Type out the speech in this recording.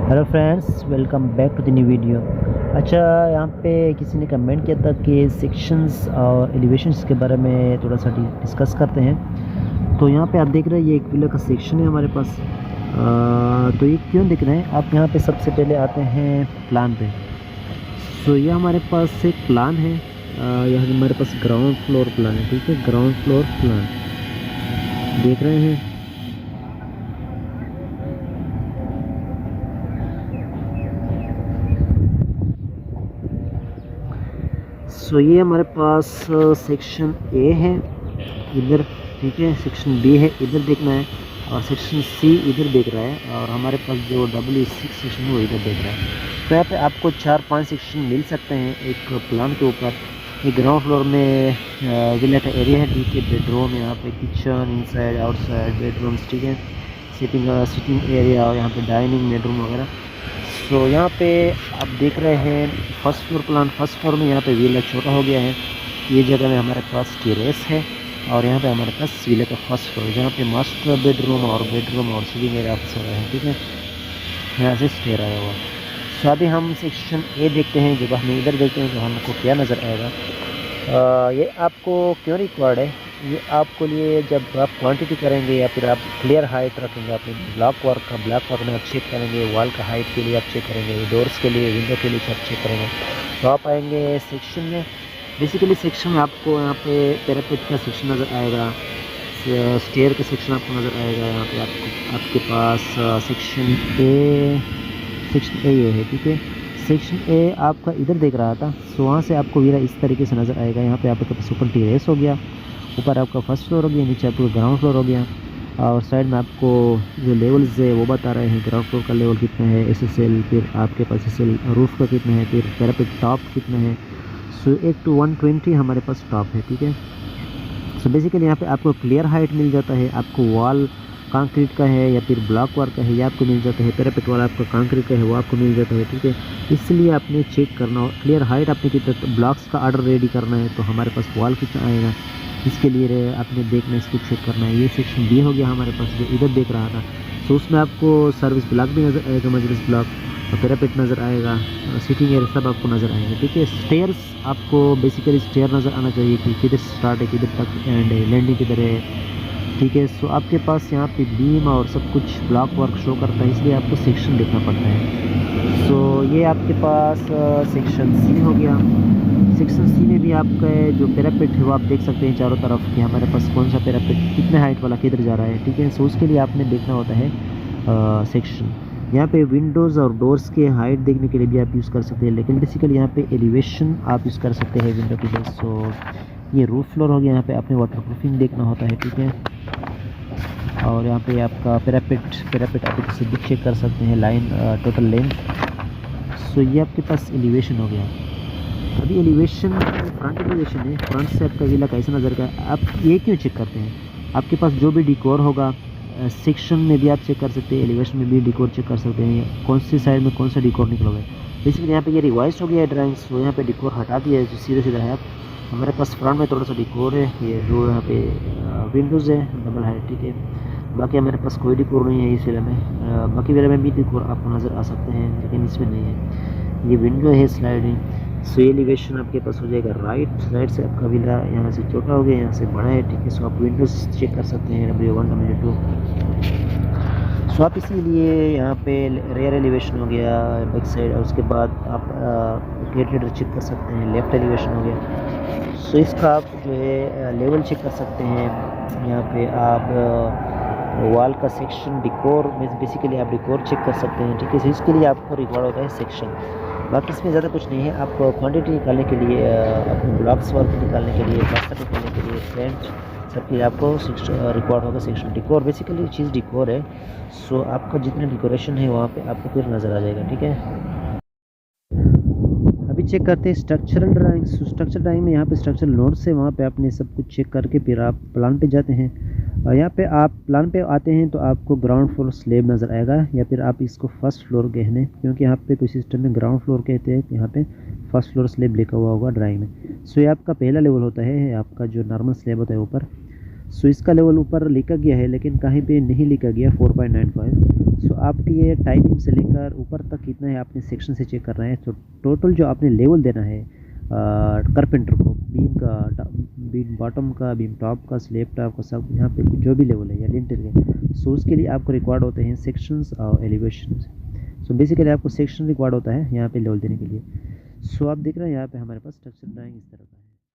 Hello friends, welcome back to the new video. अच्छा, यहाँ पे किसी ने कमेंट किया था कि सेक्शंस और एलिवेशंस के बारे में थोड़ा सा डिस्कस करते हैं। तो यहाँ पे आप देख रहे हैं ये एक विला का सेक्शन है हमारे पास। तो ये क्यों दिख रहे हैं, आप यहाँ पे सबसे पहले आते हैं प्लान पे। तो ये हमारे पास एक प्लान है, यह हमारे पास ग्राउंड फ्लोर प्लान है। ठीक है, ग्राउंड फ्लोर प्लान देख रहे हैं। सो ये हमारे पास सेक्शन ए है इधर। ठीक है, सेक्शन बी है इधर देखना है, और सेक्शन सी इधर देख रहा है, और हमारे पास जो W6 सेक्शन है वो इधर देख रहा है। तो यहाँ पे आपको 4-5 सेक्शन मिल सकते हैं एक प्लान के ऊपर। ये ग्राउंड फ्लोर में विला का एरिया है। ठीक है, बेडरूम, यहाँ पे किचन, इनसाइड आउटसाइड बेडरूम्स। ठीक है, सिटिंग एरिया, और यहाँ पे डाइनिंग बेडरूम वगैरह। तो यहाँ पे आप देख रहे हैं first floor plan. First floor में यहाँ पे विला छोटा हो गया है। ये जगह में हमारे पास टेरेस है, और यहाँ पे हमारे पास विला का फर्स्ट फ्लोर जहाँ पे मास्टर बेडरूम और सिटिंग एरिया आपस रहे हैं। ठीक है, यहाँ से स्टेयर आया हुआ। तो अभी हम सेक्शन ए देखते हैं। जब हम इधर देखते हैं तो हमको क्या नज़र आएगा। ये आपको क्यों रिक्वायर्ड है, ये आपको लिए जब आप क्वांटिटी करेंगे या फिर आप क्लियर हाइट रखेंगे अपने ब्लॉक वर्क में आप चेक करेंगे। वॉल का हाइट के लिए आप चेक करेंगे, डोर्स के लिए, विंडो के लिए आप चेक करेंगे। तो आप आएंगे सेक्शन में। बेसिकली सेक्शन में आपको यहाँ पे पैरापेट का सेक्शन नज़र आएगा, स्टेयर का सेक्शन आपको नज़र आएगा। यहाँ पे आपके पास सेक्शन ए ये है। ठीक है, सेक्शन ए आपका इधर देख रहा था, सो वहाँ से आपको विला इस तरीके से नज़र आएगा। यहाँ पे आपके पास ऊपर टेरेस हो गया, ऊपर आपका फर्स्ट फ्लोर हो गया, नीचे आपका ग्राउंड फ्लोर हो गया, और साइड में आपको जो लेवल्स है वो बता रहे हैं। ग्राउंड फ्लोर का लेवल कितना है, SSL, फिर आपके पास SSL रूफ का कितना है, फिर पैरापेट टॉप कितना है। सो 1 to 120 हमारे पास टॉप है। ठीक है, सो बेसिकली यहाँ पे आपको क्लियर हाइट मिल जाता है। आपको वॉल कंक्रीट का है या फिर ब्लॉक वर्क का है, या आपको मिल जाता है। पैरापेट वाला आपका कंक्रीट का है, वो आपको मिल जाता है। ठीक है, इसलिए आपने चेक करना हो क्लियर हाइट आपने कितना, ब्लॉक्स का ऑर्डर रेडी करना है तो हमारे पास वॉल कितना आएगा, इसके लिए आपने देखना, इसको चेक करना है। ये सेक्शन बी हो गया हमारे पास जो इधर देख रहा था। तो उसमें आपको सर्विस ब्लॉक भी नज़र आएगा, मजलिस ब्लॉक, और पैरापेट नज़र आएगा, सिटिंग एरिया सब आपको नज़र आएगा। ठीक है, स्टेयर्स आपको बेसिकली स्टेयर नज़र आना चाहिए कि किधर स्टार्ट है, किधर तक एंड है, लैंडिंग किधर है। ठीक है, सो आपके पास यहाँ पे बीम और सब कुछ ब्लॉक वर्क शो करता है, इसलिए आपको सेक्शन देखना पड़ता है। सो ये आपके पास सेक्शन सी हो गया। सेक्शन सी में भी आपका जो पैरापेट है वो आप देख सकते हैं चारों तरफ कि हमारे पास कौन सा पैरापेट कितने हाइट वाला किधर जा रहा है। ठीक है, सो उसके लिए आपने देखना होता है सेक्शन। यहाँ पे विंडोज़ और डोर्स के हाइट देखने के लिए भी आप यूज़ कर सकते हैं, लेकिन बेसिकली यहाँ पे एलिवेशन आप यूज़ कर सकते हैं विंडो की बेस। सो ये रूफ फ्लोर हो गया, यहाँ पे आपने वाटर प्रूफिंग देखना होता है। ठीक है, और यहाँ पे आपका पैरापेट आप इससे भी चेक कर सकते हैं, लाइन टोटल लेंथ। सो ये आपके पास एलिवेशन हो गया। अभी एलिवेशन फ्रंट एलिवेशन है, फ्रंट से आपका विला कैसा नज़र का। आप ये क्यों चेक करते हैं, आपके पास जो भी डिकोर होगा सेक्शन में भी आप चेक कर सकते हैं, एलिवेशन में भी डिकोर चेक कर सकते हैं, कौन सी साइड में कौन सा डिकोर निकलोगे। बेसिकली यहाँ पे ये रिवाइज हो गया है ड्राइंग्स, तो यहाँ पे डिकोर हटा दिया है जो सीधे सीधा है। हमारे पास फ्रंट में थोड़ा सा डिकोर है, ये जो यहाँ पे विंडोज़ है डबल है। ठीक है, बाकी हमारे पास कोई डिकोर नहीं है इस विला में। बाकी विला में भी डिकोर आपको नज़र आ सकते हैं, लेकिन इसमें नहीं है। ये विंडो है स्लाइडिंग। सो एलिवेशन आपके पास हो जाएगा राइट से आपका विला यहाँ से छोटा हो गया, यहाँ से बड़ा है। ठीक है, सो आप विंडोज़ चेक कर सकते हैं W1 W2। सो आप इसीलिए यहाँ पे रेयर एलिवेशन हो गया बैक साइड, और उसके बाद आप गेटेड चेक कर सकते हैं, लेफ़्ट एलिवेशन हो गया। सो इसका आप जो है लेवल चेक कर सकते हैं। यहाँ पे आप वॉल का सेक्शन डिकोर में बेसिकली आप डिकोर चेक कर सकते हैं। ठीक है, सो इसके लिए आपको रिक्वायर्ड होता है सेक्शन। बाकी इसमें ज़्यादा कुछ नहीं है। आप क्वांटिटी निकालने के लिए, अपने ब्लॉक्स वर्क निकालने के लिए, प्लास्टर निकालने के लिए, पेंट सबके लिए आपको रिक्वायर्ड होगा सेक्शन। डिकोर बेसिकली चीज़ डिकोर है। सो आपका जितना डेकोरेशन है वहाँ पे आपको फिर नज़र आ जाएगा। ठीक है, अभी चेक करते हैं स्ट्रक्चरल ड्राइंग। स्ट्रक्चरल ड्राइंग में यहाँ पे स्ट्रक्चरल नोट्स है, वहाँ पे आपने सब कुछ चेक करके फिर आप प्लान पे जाते हैं। और यहाँ पे आप प्लान पे आते हैं तो आपको ग्राउंड फ्लोर स्लेब नज़र आएगा, या फिर आप इसको फर्स्ट फ्लोर कहने, क्योंकि यहाँ पे कुछ सिस्टम में ग्राउंड फ्लोर कहते हैं, यहाँ पे फर्स्ट फ्लोर स्लेब लिखा हुआ होगा ड्राइंग में। सो ये आपका पहला लेवल होता है, आपका जो नॉर्मल स्लेब होता है ऊपर। सो इसका लेवल ऊपर लिखा गया है, लेकिन कहीं पे नहीं लिखा गया 4.95। सो आपकी ये टाइमिंग से लेकर ऊपर तक कितना है आपने सेक्शन से चेक कर रहे हैं। तो टोटल जो आपने लेवल देना है कारपेंटर को, बीम बॉटम का, बीम टॉप का, स्लेब टॉप का, सब यहाँ पे जो भी लेवल है या लिंटर के, सो उसके लिए आपको रिक्वायर्ड होते हैं सेक्शंस और एलिवेशन। सो बेसिकली आपको सेक्शन रिक्वायर्ड होता है यहाँ पे लेवल देने के लिए। सो आप देख रहे हैं यहाँ पे हमारे पास स्ट्रक्चर ड्राइंग इस तरह का है।